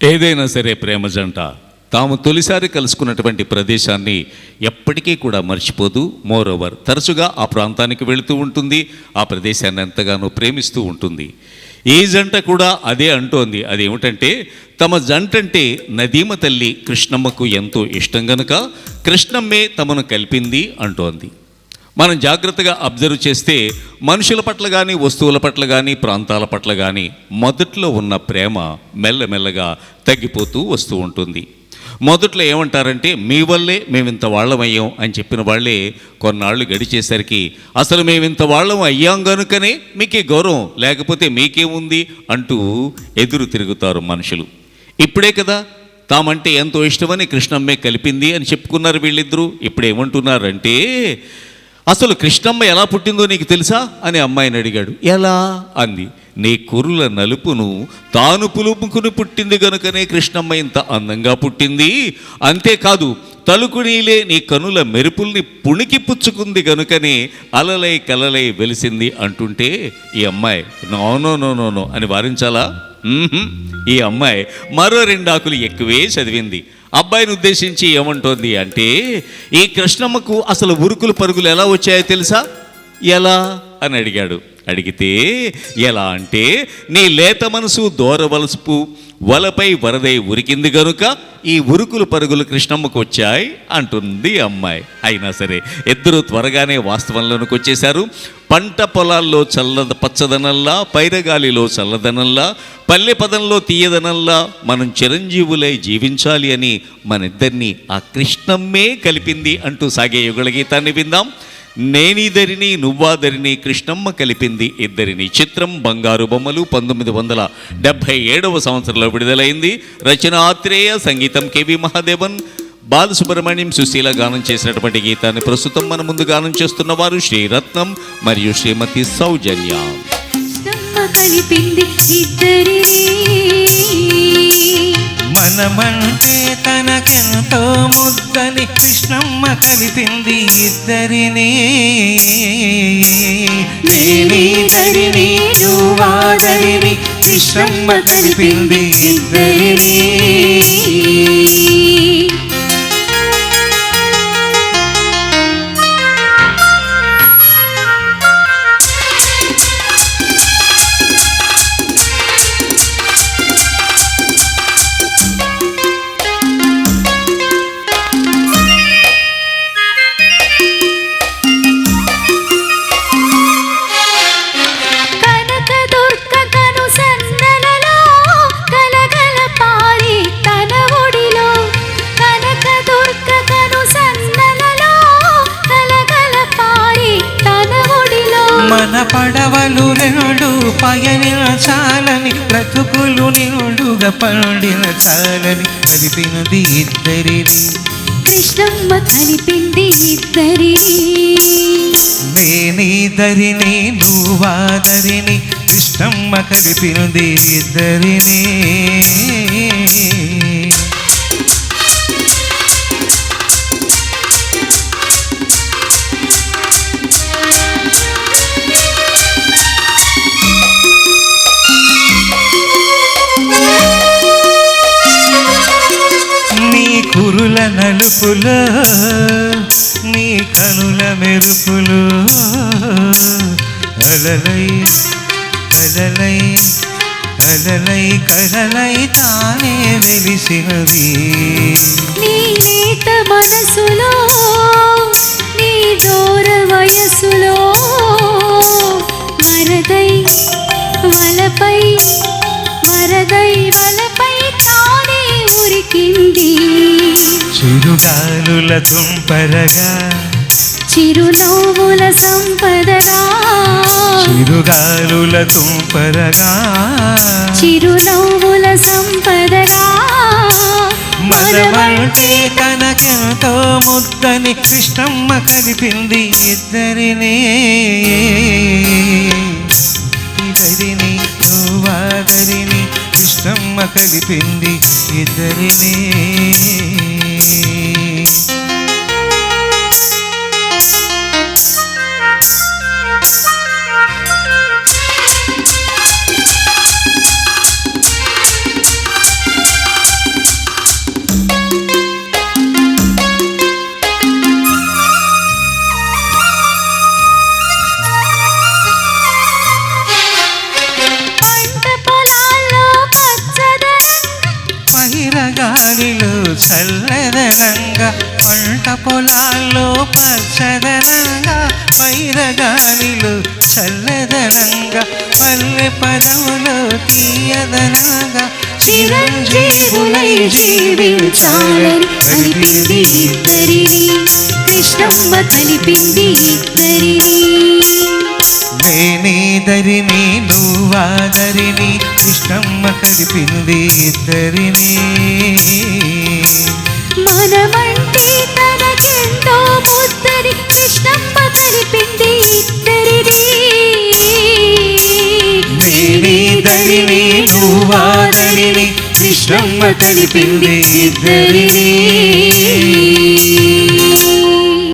ఏదైనా సరే ప్రేమ జంట తాము తొలిసారి కలుసుకున్నటువంటి ప్రదేశాన్ని ఎప్పటికీ కూడా మర్చిపోదు. మోరోవర్ తరచుగా ఆ ప్రాంతానికి వెళుతూ ఉంటుంది, ఆ ప్రదేశాన్ని ఎంతగానో ప్రేమిస్తూ ఉంటుంది. ఈ జంట కూడా అదే అంటోంది. అదేమిటంటే తమ జంటంటే నదీమ తల్లి కృష్ణమ్మకు ఎంతో ఇష్టం గనుక కృష్ణమ్మే తమను కలిపింది అంటోంది. మనం జాగ్రత్తగా అబ్జర్వ్ చేస్తే మనుషుల పట్ల కానీ, వస్తువుల పట్ల కానీ, ప్రాంతాల పట్ల కానీ మొదట్లో ఉన్న ప్రేమ మెల్లమెల్లగా తగ్గిపోతూ వస్తూ ఉంటుంది. మొదట్లో ఏమంటారంటే మీ వల్లే మేమింత వాళ్ళమయ్యాం అని చెప్పిన వాళ్ళే కొన్నాళ్ళు గడిచేసరికి అసలు మేమింత వాళ్ళం అయ్యాం కనుకనే మీకే గౌరవం, లేకపోతే మీకేముంది అంటూ ఎదురు తిరుగుతారు మనుషులు. ఇప్పుడే కదా తామంటే ఎంతో ఇష్టమని కృష్ణమ్మే కలిపింది అని చెప్పుకున్నారు వీళ్ళిద్దరూ. ఇప్పుడు ఏమంటున్నారంటే అసలు కృష్ణమ్మ ఎలా పుట్టిందో నీకు తెలుసా అని అమ్మాయిని అడిగాడు. ఎలా అంది. నీ కురుల నలుపును తాను పులుపుకుని పుట్టింది గనుకనే కృష్ణమ్మ ఇంత అందంగా పుట్టింది. అంతేకాదు తలుకునీలే నీ కనుల మెరుపుల్ని పుణికి పుచ్చుకుంది గనుకనే అలలై కలలై వెలిసింది అంటుంటే ఈ అమ్మాయి no no no no no అని వారించాలా? ఈ అమ్మాయి మరో 2 ఆకులు ఎక్కువే చదివింది. అబ్బాయిని ఉద్దేశించి ఏమంటోంది అంటే ఈ కృష్ణమ్మకు అసలు ఉరుకులు పరుగులు ఎలా వచ్చాయో తెలుసా? ఎలా అని అడిగాడు. అడిగితే ఎలా అంటే నీ లేత మనసు దూరవలసుపు వలపై వరదై ఉరికింది గనుక ఈ ఉరుకులు పరుగులు కృష్ణమ్మకు వచ్చాయి అంటుంది అమ్మాయి. అయినా సరే ఇద్దరు త్వరగానే వాస్తవంలోనికి వచ్చేశారు. పంట పొలాల్లో పచ్చదనంలా, పైరగాలిలో చల్లదనంలా, పల్లె పదంలో తీయదనంలా మనం చిరంజీవులై జీవించాలి అని మనిద్దరినీ ఆ కృష్ణమ్మే కలిపింది అంటూ సాగే యుగళ గీతాన్ని విందాం. నేనిద్దరిని నువ్వాదరిని కృష్ణమ్మ కలిపింది ఇద్దరిని. చిత్రం బంగారు బొమ్మలు. 1977వ సంవత్సరంలో విడుదలైంది. రచన ఆత్రేయ, సంగీతం కెవి మహాదేవన్, బాలసుబ్రహ్మణ్యం, సుశీల గానం చేసినటువంటి గీతాన్ని ప్రస్తుతం మన ముందు గానం చేస్తున్న వారు శ్రీరత్నం మరియు శ్రీమతి సౌజన్య. మనమంటే తనకెంతో ముద్దని కృష్ణమ్మ కలిపింది ఇద్దరిని. నేనిద్దరిని నువ్వాదరిని కృష్ణమ్మ కలిపింది ఇద్దరిని. మన పడవలు 2 పయనించాలని, బ్రతుకులు నిండుగా పండిన చాలని కలిపినది ఇద్దరిని. కృష్ణమ్మ కలిపింది ఇద్దరిని. నేనిద్దరిని నువ్వాదరిని కృష్ణమ్మ కలిపినది ఇద్దరిని. కురుల నలుపులో నీ కనుల మెరుపులు అలలై కలలై అలలై కలలై తానే వెలిసినవి. నీ లేత మనసులో నీ దూర వయసులో వరదై వలపై తానే ఉరికింది. చిరుగాలుల తుంపరగా చిరునవ్వుల సంపదరా, చిరుగాలుల తుంపరగా చిరునవ్వుల సంపదరా. మనమంటే తనకెంతో ముద్దని కృష్ణమ్మ కలిపింది ఇద్దరిని. ఇద్దరిని నువ్వాదరిని కృష్ణమ్మ కలిపింది ఇద్దరిని. చల్లదనంగా పంట పొలాల్లో పచ్చదనంగా పైరగానిలు చల్లదనంగా పల్లె పదవులు తీయదనంగా చిరంజీవులై జీవించాలని కలిపింది ఇద్దరిని కృష్ణమ్మ కలిపింది ఇద్దరిని నేనేదరిని నువ్వాదరిని కృష్ణమ్మ కలిపింది ఇద్దరిని మనమంటే తనకెంతో ముద్దని కృష్ణమ్మ కలిపింది ఇద్దరిని నేనేదరిని నువ్వాదరిని కృష్ణమ్మ కలిపింది ఇద్దరిని